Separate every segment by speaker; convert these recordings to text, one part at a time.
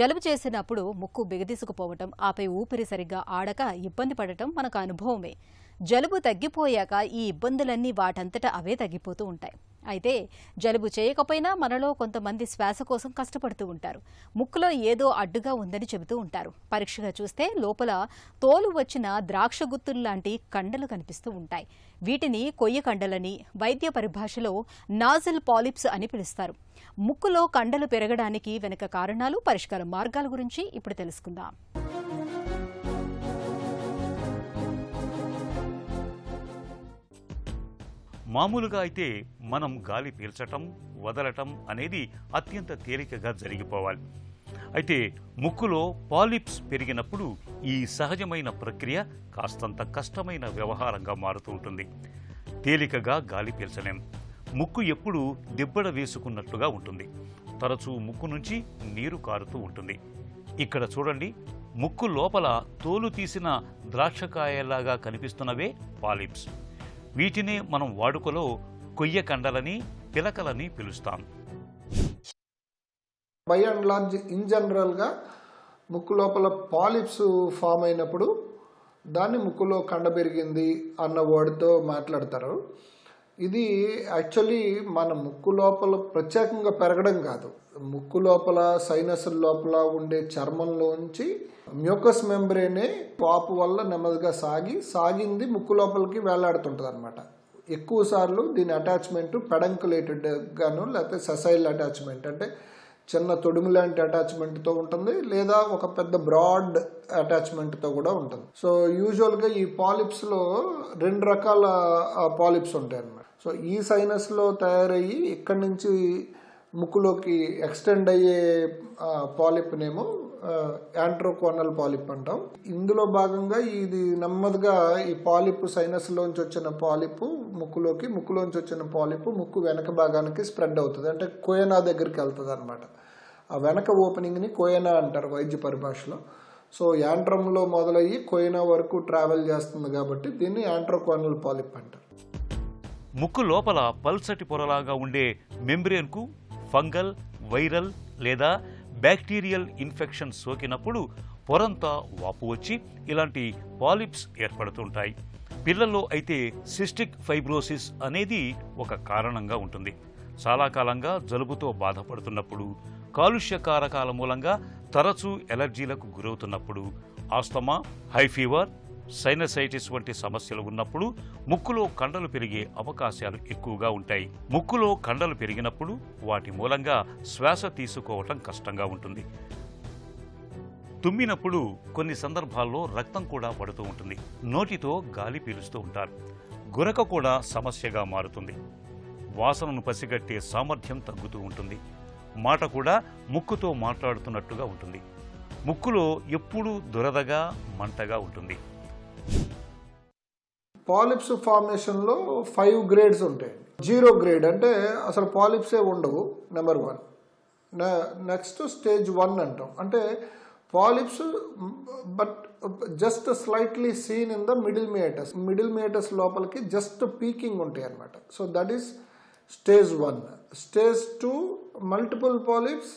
Speaker 1: జలుబు చేసినప్పుడు ముక్కు బిగదీసుకుపోవటం, ఆపై ఊపిరి సరిగ్గా ఆడక ఇబ్బంది పడటం మనకు అనుభవమే. జలుబు తగ్గిపోయాక ఈ ఇబ్బందులన్నీ వాటంతట అవే తగ్గిపోతూ ఉంటాయి. అయితే జలుబు చేయకపోయినా మనలో కొంతమంది శ్వాస కోసం కష్టపడుతూ ఉంటారు. ముక్కులో ఏదో అడ్డుగా ఉందని చెబుతూ ఉంటారు. పరీక్షగా చూస్తే లోపల తోలు వచ్చిన ద్రాక్ష గుత్తుల్లాంటి కండలు కనిపిస్తూ ఉంటాయి. వీటిని కొయ్య కండలని, వైద్య పరిభాషలో నాజల్ పాలిప్స్ అని పిలుస్తారు. ముక్కులో కండలు పెరగడానికి వెనుక కారణాలు, పరిష్కార మార్గాల గురించి ఇప్పుడు తెలుసుకుందాం.
Speaker 2: మామూలుగా అయితే మనం గాలి పీల్చటం, వదలటం అనేది అత్యంత తేలికగా జరిగిపోవాలి. అయితే ముక్కులో పాలిప్స్ పెరిగినప్పుడు ఈ సహజమైన ప్రక్రియ కాస్తంత కష్టమైన వ్యవహారంగా మారుతూ ఉంటుంది. తేలికగా గాలి పీల్చలేం. ముక్కు ఎప్పుడూ దిబ్బడ వేసుకున్నట్లుగా ఉంటుంది. తరచూ ముక్కు నుంచి నీరు కారుతూ ఉంటుంది. ఇక్కడ చూడండి, ముక్కు లోపల తోలు తీసిన ద్రాక్షకాయలాగా కనిపిస్తున్నవే పాలిప్స్. వీటినే మనం వాడుకలో కొయ్య కండలని, పిలకలని పిలుస్తాం.
Speaker 3: బై అండ్ లార్జ్ ఇన్ జనరల్గా ముక్కు లోపల పాలిప్స్ ఫామ్ అయినప్పుడు దాన్ని ముక్కులో కండ పెరిగింది అన్న వర్డ్తో మాట్లాడతారు. ఇది యాక్చువల్లీ మన ముక్కు లోపల ప్రత్యేకంగా పెరగడం కాదు. ముక్కు లోపల సైనస్ లోపల ఉండే చర్మంలోంచి మ్యూకస్ మెంబ్రేనే పాపు వల్ల నెమ్మదిగా సాగింది ముక్కు లోపలికి వేలాడుతుంటుంది అనమాట. ఎక్కువ సార్లు దీని అటాచ్మెంట్ పెడంకులేటెడ్ గాను, లేకపోతే సెసైల్ అటాచ్మెంట్ అంటే చిన్న తొడుము లాంటి అటాచ్మెంట్తో ఉంటుంది, లేదా ఒక పెద్ద బ్రాడ్ అటాచ్మెంట్తో కూడా ఉంటుంది. సో యూజువల్గా ఈ పాలిప్స్లో రెండు రకాల పాలిప్స్ ఉంటాయి అన్నమాట. సో ఈ సైనస్లో తయారయ్యి ఇక్కడి నుంచి ముక్కులోకి ఎక్స్టెండ్ అయ్యే పాలిప్నేమో యాంట్రోకోనల్ పాలిప్ అంటాం. ఇందులో భాగంగా ఇది నెమ్మదిగా ఈ పాలిప్ సైనస్లోంచి వచ్చిన పాలిప్ ముక్కులోంచి వచ్చిన పాలిప్ ముక్కు వెనక భాగానికి స్ప్రెడ్ అవుతుంది. అంటే కోయనా దగ్గరికి వెళ్తుంది అనమాట. ఆ వెనక ఓపెనింగ్ని కోయనా అంటారు వైద్య పరిభాషలో. సో యాంట్రమ్లో మొదలయ్యి కోయనా వరకు ట్రావెల్ చేస్తుంది కాబట్టి దీన్ని యాంట్రోకోనల్ పాలిప్ అంటారు.
Speaker 2: ముక్కు లోపల పల్సటి పొరలాగా ఉండే మెంబ్రేన్కు ఫంగల్, వైరల్ లేదా బ్యాక్టీరియల్ ఇన్ఫెక్షన్ సోకినప్పుడు పొరంతా వాపు వచ్చి ఇలాంటి పాలిప్స్ ఏర్పడుతుంటాయి. పిల్లల్లో అయితే సిస్టిక్ ఫైబ్రోసిస్ అనేది ఒక కారణంగా ఉంటుంది. చాలా కాలంగా జలుబుతో బాధపడుతున్నప్పుడు, కాలుష్య కారకాల మూలంగా తరచూ ఎలర్జీలకు గురవుతున్నప్పుడు, ఆస్తమా, హై ఫీవర్, సైనసైటిస్ వంటి సమస్యలు ఉన్నప్పుడు ముక్కులో కండలు పెరిగే అవకాశాలు ఎక్కువగా ఉంటాయి. ముక్కులో కండలు పెరిగినప్పుడు వాటి మూలంగా శ్వాస తీసుకోవటం కష్టంగా ఉంటుంది. తుమ్మినప్పుడు కొన్ని సందర్భాల్లో రక్తం కూడా పడుతూ ఉంటుంది. నోటితో గాలి పీలుస్తూ ఉంటారు. గురక కూడా సమస్యగా మారుతుంది. వాసనను పసిగట్టే సామర్థ్యం తగ్గుతూ ఉంటుంది. మాట కూడా ముక్కుతో మాట్లాడుతున్నట్టుగా ఉంటుంది. ముక్కులో ఎప్పుడూ దురదగా, మంటగా ఉంటుంది.
Speaker 3: పాలిప్స్ ఫార్మేషన్లో 5 గ్రేడ్స్ ఉంటాయి. 0 గ్రేడ్ అంటే అసలు పాలిప్సే ఉండవు, నెంబర్ 1. నెక్స్ట్ స్టేజ్ 1 అంటాం. అంటే polyps but just slightly seen in the middle meatus లోపలికి జస్ట్ పీకింగ్ ఉంటాయి అన్నమాట. So that is stage 1. Stage 2 multiple polyps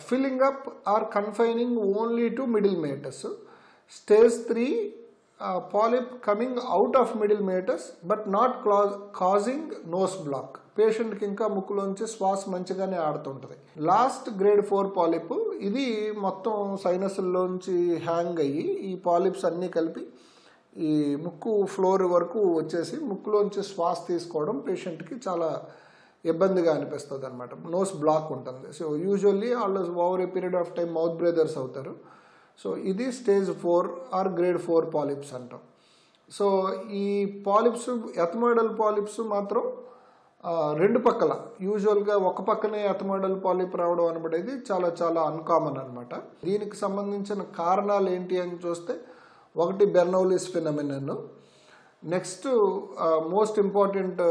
Speaker 3: filling up or confining only to middle meatus. Stage 3 polyp coming out of middle meatus but not causing nose block. పేషెంట్కి ఇంకా ముక్కులోంచి శ్వాస మంచిగానే ఆడుతుంటుంది. Last grade 4 polyp, ఇది మొత్తం సైనస్లోంచి hang అయ్యి ఈ polyps అన్నీ కలిపి ఈ ముక్కు ఫ్లోర్ వరకు వచ్చేసి ముక్కులోంచి శ్వాస తీసుకోవడం పేషెంట్కి చాలా ఇబ్బందిగా అనిపిస్తుంది అనమాట. నోస్ బ్లాక్ ఉంటుంది. సో యూజువల్లీ వాళ్ళు over a period of time mouth breathers అవుతారు. సో ఇది స్టేజ్ 4 ఆర్ గ్రేడ్ 4 పాలిప్స్ అంటాం. సో ఈ పాలిప్స్, ఎథమోయిడల్ పాలిప్స్ మాత్రం రెండు పక్కల, యూజువల్గా ఒక పక్కనే ఎథమోయిడల్ పాలిప్ రావడం అనబడేది చాలా చాలా అన్కామన్ అనమాట. దీనికి సంబంధించిన కారణాలు ఏంటి అని చూస్తే, ఒకటి Bernoulli's phenomenon. Next most important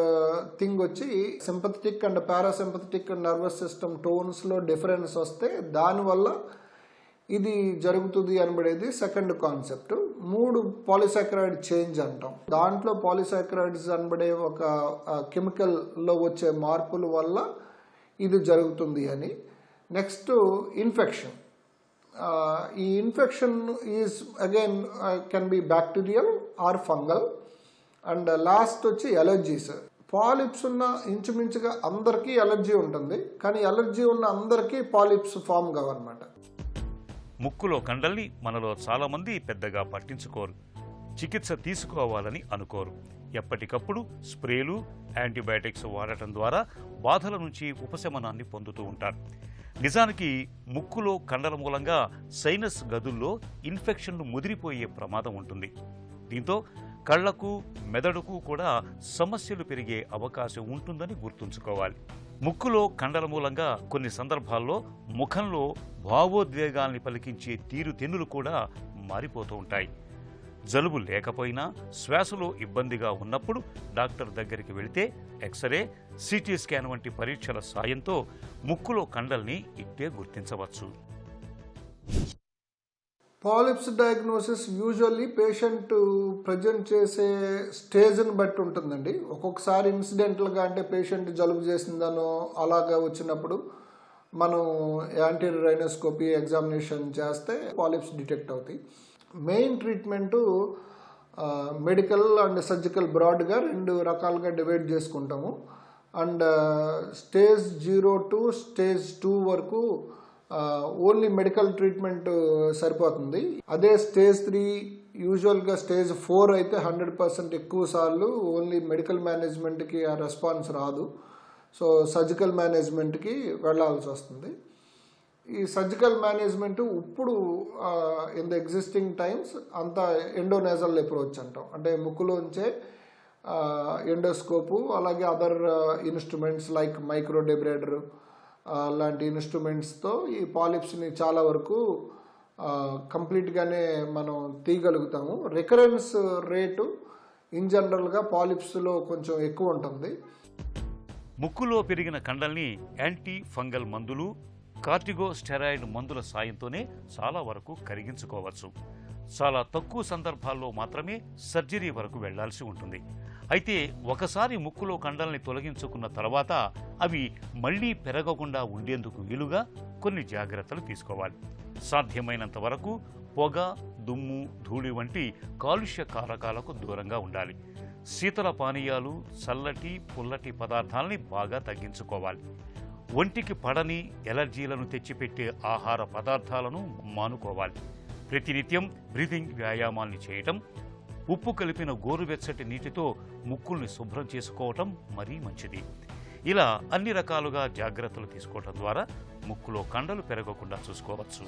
Speaker 3: thing వచ్చి sympathetic and parasympathetic nervous system టోన్స్లో డిఫరెన్స్ వస్తే దానివల్ల ఇది జరుగుతుంది అనబడేది సెకండ్ కాన్సెప్ట్. 3 పాలిసాకరైడ్ చేంజ్ అంటాం. దాంట్లో పాలిసాకరైడ్స్ అనబడే ఒక కెమికల్లో వచ్చే మార్పుల వల్ల ఇది జరుగుతుంది అని. Next infection. ఈ infection is again can be bacterial or fungal. And last వచ్చి ఎలర్జీస్. పాలిప్స్ ఉన్న ఇంచుమించుగా అందరికీ ఎలర్జీ ఉంటుంది, కానీ ఎలర్జీ ఉన్న అందరికీ పాలిప్స్ ఫామ్ కావన్నమాట.
Speaker 2: ముక్కులో కండల్ని మనలో చాలామంది పెద్దగా పట్టించుకోరు, చికిత్స తీసుకోవాలని అనుకోరు. ఎప్పటికప్పుడు స్ప్రేలు, యాంటీబయాటిక్స్ వాడటం ద్వారా బాధల నుంచి ఉపశమనాన్ని పొందుతూ ఉంటారు. నిజానికి ముక్కులో కండల మూలంగా సైనస్ గదుల్లో ఇన్ఫెక్షన్లు ముదిరిపోయే ప్రమాదం ఉంటుంది. దీంతో కళ్లకు, మెదడుకు కూడా సమస్యలు పెరిగే అవకాశం ఉంటుందని గుర్తుంచుకోవాలి. ముక్కులో కండల మూలంగా కొన్ని సందర్భాల్లో ముఖంలో భావోద్వేగాల్ని పలికించే తీరుతెన్నులు కూడా మారిపోతూ ఉంటాయి. జలుబు లేకపోయినా శ్వాసలో ఇబ్బందిగా ఉన్నప్పుడు డాక్టర్ దగ్గరికి వెళితే ఎక్స్రే, సిటీ స్కాన్ వంటి పరీక్షల సాయంతో ముక్కులో కండల్ని ఇట్టే గుర్తించవచ్చు.
Speaker 3: Polyps diagnosis usually patient present చేసే స్టేజ్ని బట్టి ఉంటుందండి. ఒక్కొక్కసారి ఇన్సిడెంటల్గా అంటే పేషెంట్ జలుబు చేసిందనో అలాగా వచ్చినప్పుడు మనం యాంటీరియర్ రైనోస్కోపీ ఎగ్జామినేషన్ చేస్తే పాలిప్స్ డిటెక్ట్ అవుతాయి. Main treatment medical and surgical బ్రాడ్గా 2 రకాలుగా డివైడ్ చేసుకుంటాము. అండ్ స్టేజ్ 0 to స్టేజ్ 2 వరకు ఓన్లీ మెడికల్ ట్రీట్మెంట్ సరిపోతుంది. అదే స్టేజ్ 3 యూజువల్గా స్టేజ్ 4 అయితే 100% ఎక్కువ సార్లు ఓన్లీ మెడికల్ మేనేజ్మెంట్కి ఆ రెస్పాన్స్ రాదు. సో సర్జికల్ మేనేజ్మెంట్కి వెళ్ళాల్సి వస్తుంది. ఈ సర్జికల్ మేనేజ్మెంట్ ఇప్పుడు ఇన్ ద ఎగ్జిస్టింగ్ టైమ్స్ అంతా ఎండోనేజల్ అప్రోచ్ అంటాం. అంటే ముక్కులోంచే ఎండోస్కోపు, అలాగే అదర్ ఇన్స్ట్రుమెంట్స్ లైక్ మైక్రోడెబ్రేడర్ లాంటి ఇన్స్ట్రుమెంట్స్తో ఈ పాలిప్స్ని చాలా వరకు కంప్లీట్గానే మనం తీయగలుగుతాము. రికరెన్స్ రేటు ఇన్ జనరల్గా పాలిప్స్లో కొంచెం ఎక్కువ ఉంటుంది.
Speaker 2: ముక్కులో పెరిగిన కండల్ని యాంటీ ఫంగల్ మందులు, కార్టికోస్టెరాయిడ్ మందుల సాయంతోనే చాలా వరకు కరిగించుకోవచ్చు. చాలా తక్కువ సందర్భాల్లో మాత్రమే సర్జరీ వరకు వెళ్లాల్సి ఉంటుంది. అయితే ఒకసారి ముక్కులో కండల్ని తొలగించుకున్న తర్వాత అవి మళ్లీ పెరగకుండా ఉండేందుకు వీలుగా కొన్ని జాగ్రత్తలు తీసుకోవాలి. సాధ్యమైనంత వరకు పొగ, దుమ్ము, ధూళి వంటి కాలుష్య కారకాలకు దూరంగా ఉండాలి. శీతల పానీయాలు, చల్లటి, పుల్లటి పదార్థాలని బాగా తగ్గించుకోవాలి. ఒంటికి పడని ఎలర్జీలను తెచ్చిపెట్టే ఆహార పదార్థాలను మానుకోవాలి. ప్రతినిత్యం బ్రీతింగ్ వ్యాయామాల్ని చేయటం, ఉప్పు కలిపిన గోరువెచ్చటి నీటితో ముక్కుల్ని శుభ్రం చేసుకోవటం మరీ మంచిది. ఇలా అన్ని రకాలుగా జాగ్రత్తలు తీసుకోవటం ద్వారా ముక్కులో కండలు పెరగకుండా చూసుకోవచ్చు.